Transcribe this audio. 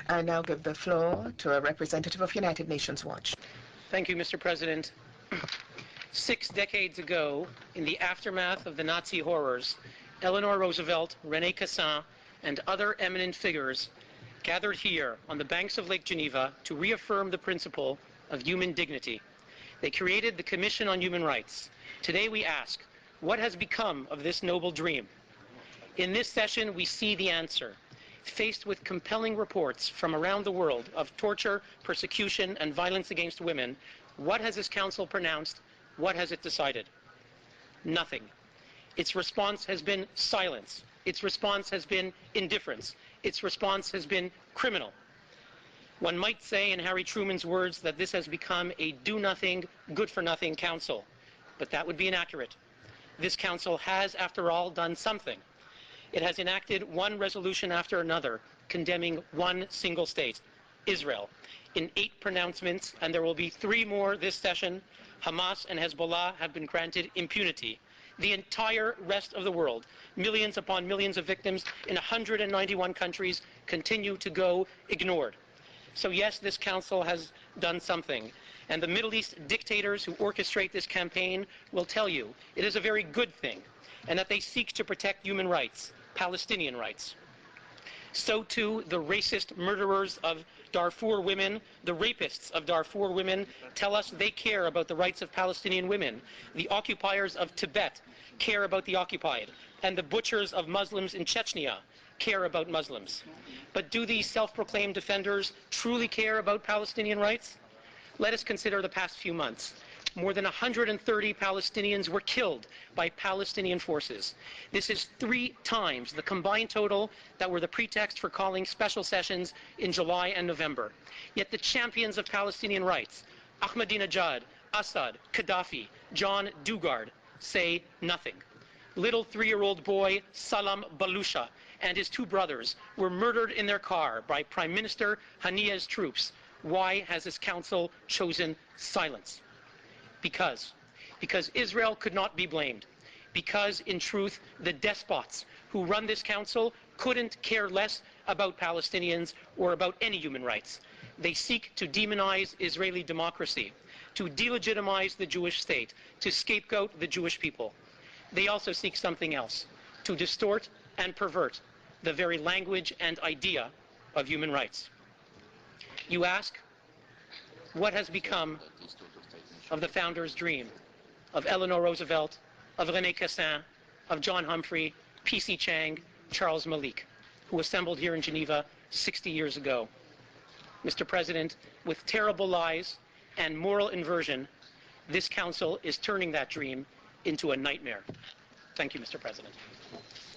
I now give the floor to a representative of United Nations Watch. Thank you, Mr. President. 6 decades ago, in the aftermath of the Nazi horrors, Eleanor Roosevelt, René Cassin, and other eminent figures gathered here on the banks of Lake Geneva to reaffirm the principle of human dignity. They created the Commission on Human Rights. Today we ask, what has become of this noble dream? In this session, we see the answer. Faced with compelling reports from around the world of torture, persecution, and violence against women, what has this Council pronounced? What has it decided? Nothing. Its response has been silence. Its response has been indifference. Its response has been criminal. One might say, in Harry Truman's words, that this has become a do-nothing, good-for-nothing Council. But that would be inaccurate. This Council has, after all, done something. It has enacted one resolution after another, condemning one single state, Israel. In 8 pronouncements, and there will be 3 more this session, Hamas and Hezbollah have been granted impunity. The entire rest of the world, millions upon millions of victims in 191 countries, continue to go ignored. So yes, this Council has done something. And the Middle East dictators who orchestrate this campaign will tell you it is a very good thing, and that they seek to protect human rights, Palestinian rights. So too, the racist murderers of Darfur women, the rapists of Darfur women, tell us they care about the rights of Palestinian women. The occupiers of Tibet care about the occupied, and the butchers of Muslims in Chechnya care about Muslims. But do these self-proclaimed defenders truly care about Palestinian rights? Let us consider the past few months. More than 130 Palestinians were killed by Palestinian forces. This is 3 times the combined total that were the pretext for calling special sessions in July and November. Yet the champions of Palestinian rights, Ahmadinejad, Assad, Gaddafi, John Dugard, say nothing. Little 3-year-old boy Salam Balusha and his 2 brothers were murdered in their car by Prime Minister Haniyeh's troops. Why has this Council chosen silence? Because Israel could not be blamed. Because, in truth, the despots who run this Council couldn't care less about Palestinians or about any human rights. They seek to demonize Israeli democracy, to delegitimize the Jewish state, to scapegoat the Jewish people. They also seek something else, to distort and pervert the very language and idea of human rights. You ask, what has become of the founder's dream, of Eleanor Roosevelt, of René Cassin, of John Humphrey, P.C. Chang, Charles Malik, who assembled here in Geneva 60 years ago? Mr. President, with terrible lies and moral inversion, this Council is turning that dream into a nightmare. Thank you, Mr. President.